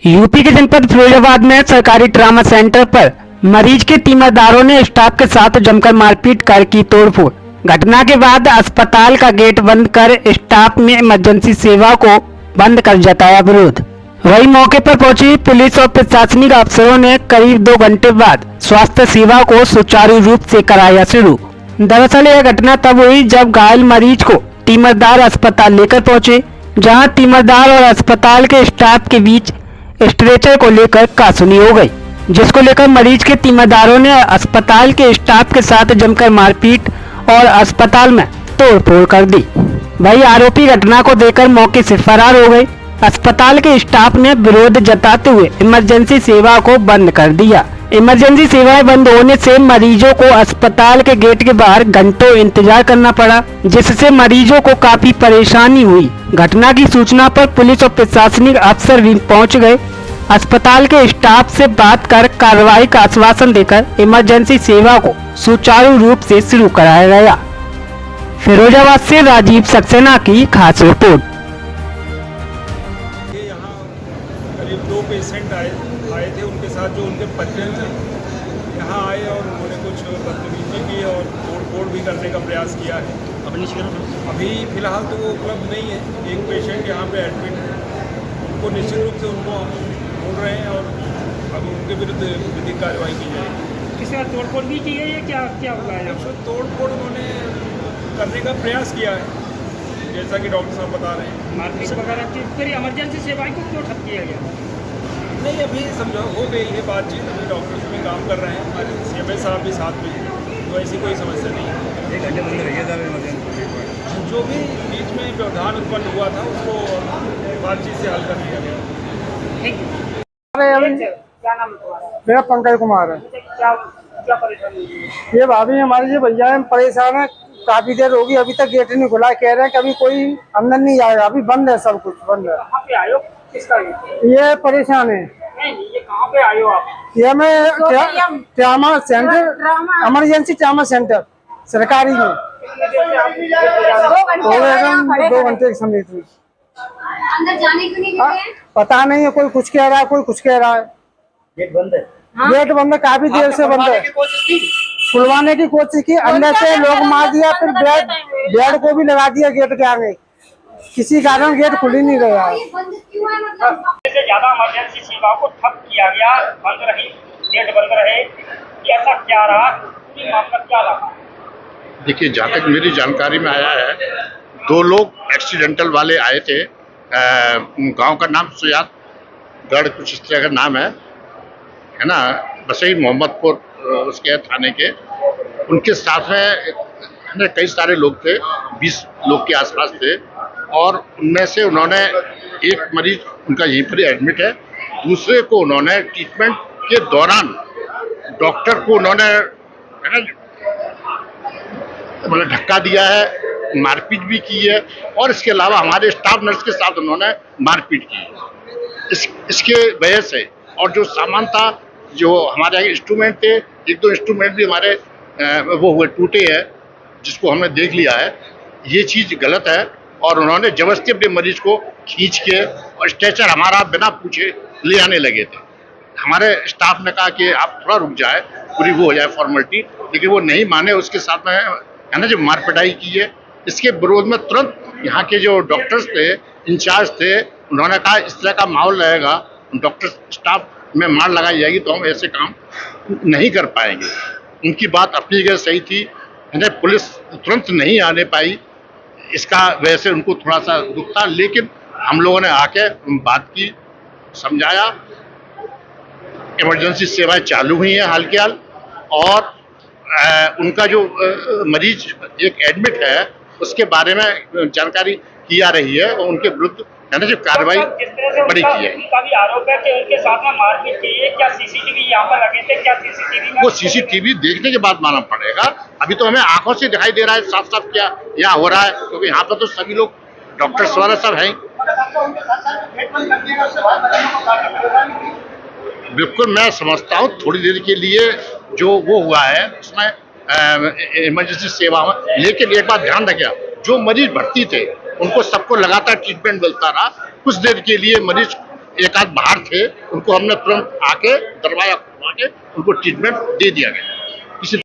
UP के जनपद फिरोजाबाद में सरकारी ट्रामा सेंटर पर मरीज के तीमारदारों ने स्टाफ के साथ जमकर मारपीट कर की तोड़फोड़। घटना के बाद अस्पताल का गेट बंद कर स्टाफ ने इमरजेंसी सेवा को बंद कर जताया विरोध। वही मौके पर पहुंची पुलिस और प्रशासनिक अफसरों ने करीब 2 घंटे बाद स्वास्थ्य सेवा को सुचारू रूप से कराया शुरू। दरअसल यह घटना तब हुई जब घायल मरीज को तीमारदार अस्पताल लेकर पहुंचे, जहां तीमारदार और अस्पताल के स्टाफ के बीच स्ट्रेचर को लेकर कासुनी हो गई, जिसको लेकर मरीज के तीमारदारों ने अस्पताल के स्टाफ के साथ जमकर मारपीट और अस्पताल में तोड़फोड़ कर दी। वही आरोपी घटना को देखकर मौके से फरार हो गए। अस्पताल के स्टाफ ने विरोध जताते हुए इमरजेंसी सेवा को बंद कर दिया। इमरजेंसी सेवाएं बंद होने से मरीजों को अस्पताल के गेट के बाहर घंटों इंतजार करना पड़ा, जिससे मरीजों को काफी परेशानी हुई। घटना की सूचना पर पुलिस और प्रशासनिक अफसर भी पहुंच गए। अस्पताल के स्टाफ से बात कर कार्रवाई का आश्वासन देकर इमरजेंसी सेवा को सुचारू रूप से शुरू कराया गया। फिरोजाबाद से राजीव सक्सेना की खास रिपोर्ट। यहाँ करीब 2 पेशेंट आए थे, उनके साथ जो उनके परिजन थे यहाँ आए और उन्होंने कुछ बदतमीजी की और तोड़-फोड़ भी करने का प्रयास किया है। अभी फिलहाल तो वो उपलब्ध नहीं है। एक पेशेंट यहाँ पे एडमिट है, उनको निश्चित रूप से उनको हम ढूंढ रहे हैं और अब उनके विरुद्ध विधिक कार्रवाई की जाएगी। किसी का तोड़-फोड़ भी की है या क्या हुआ है? तोड़-फोड़ उन्होंने करने का प्रयास किया है, जैसा कि डॉक्टर साहब बता रहे हैं। मारपीट वगैरह की फिर इमरजेंसी सेवाएं को क्यों ठप किया गया? नहीं, अभी समझो हो गई है बातचीत। अभी डॉक्टर्स भी काम कर रहे हैं, हमारे CMS साहब भी साथ में हैं, तो ऐसी कोई समस्या नहीं है। 1 घंटे बंद रहिए सर इमरजेंसी। जो भी बीच में व्यवधान उत्पन्न हुआ था उसको बातचीत से हल कर लिया गया। क्या नाम है तुम्हारा? मेरा पंकज कुमार है। क्या परेशानी है? ये भाभी हमारे जो भैया है परेशान है, काफी देर होगी अभी तक गेट नहीं खुला। कह रहे हैं कि अभी कोई अंदर नहीं आएगा, अभी बंद है, सब कुछ बंद है। कहाँ पे आए हो? किसका ये परेशान है। नहीं, ये कहाँ पे आए हो आप? ये मैं trauma centre, emergency trauma centre सरकारी में हो गए 2 घंटे के समय। अंदर जाने क्यों नहीं दे रहे हैं? पता नहीं है, कोई कुछ कह रहा है, कोई कुछ कह रहा है। गेट बंद है। गेट बंद है, काफी देर से बंद है। खुलवाने की कोशिश की, अंदर से लोग मार दिया, फिर बेड को भी लगा दिया गेट के आगे। किसी कारण गेट खुल ही नहीं रहा है। बंद क्यों है मतलब? इससे ज्यादा इमरजेंसी सेवा को ठप किया गया, बंद रही, गेट बंद रहे, ऐसा क्या रहा? पूरी मामला क्या रहा? देखिए, जहाँ तक मेरी जानकारी में आया है, 2 लोग एक्सीडेंटल वाले आए थे। गांव का नाम सुयादगढ़ कुछ इस तरह का नाम है ना, बसई मोहम्मदपुर उसके थाने के। उनके साथ में कई सारे लोग थे, 20 लोग के आसपास थे, और उनमें से उन्होंने एक मरीज उनका यहीं पर एडमिट है, दूसरे को उन्होंने ट्रीटमेंट के दौरान डॉक्टर को उन्होंने है ना मतलब धक्का दिया है, मारपीट भी की है, और इसके अलावा हमारे स्टाफ नर्स के साथ उन्होंने मारपीट की है। इसके वजह से, और जो सामान था, जो हमारे इंस्ट्रूमेंट थे, 1-2 इंस्ट्रूमेंट भी हमारे वो हुए टूटे हैं, जिसको हमने देख लिया है। ये चीज़ गलत है, और उन्होंने जबरदस्ती अपने मरीज को खींच के और स्ट्रेचर हमारा बिना पूछे ले आने लगे थे। हमारे स्टाफ ने कहा कि आप थोड़ा रुक जाए, पूरी वो हो जाए फॉर्मेलिटी, लेकिन वो नहीं माने। उसके साथ में है ना जो मारपिटाई की है, इसके विरोध में तुरंत यहाँ के जो डॉक्टर्स थे, इंचार्ज थे, उन्होंने कहा इस तरह का माहौल रहेगा, डॉक्टर स्टाफ में मार लगाई जाएगी तो हम ऐसे काम नहीं कर पाएंगे। उनकी बात अपनी जगह सही थी, है ना। पुलिस तुरंत नहीं आने पाई, इसका वजह से उनको थोड़ा सा दुख था, लेकिन हम लोगों ने आके बात की, समझाया। इमरजेंसी सेवाएं चालू हुई हैं हाल के हाल, और उनका जो मरीज एक एडमिट है उसके बारे में जानकारी की जा रही है, और उनके विरुद्ध है ना जो कार्रवाई बड़ी की है। उनका भी आरोप है कि उनके साथ में मारपीट की है। क्या CCTV यहाँ पर लगे थे? क्या CCTV में वो CCTV देखने के बाद मालूम पड़ेगा। अभी तो हमें आंखों से दिखाई दे रहा है साफ साफ क्या यहाँ हो रहा है, क्योंकि यहाँ पर तो सभी लोग डॉक्टर्स वगैरह सब हैं। बिल्कुल, मैं समझता हूँ थोड़ी देर के लिए जो वो हुआ है उसमें इमरजेंसी सेवा में, लेकिन एक बात ध्यान रखिए, जो मरीज भर्ती थे उनको सबको लगातार ट्रीटमेंट मिलता रहा। कुछ देर के लिए मरीज एक आध बाहर थे, उनको हमने तुरंत आके दरवाजा खुलवा के उनको ट्रीटमेंट दे दिया गया।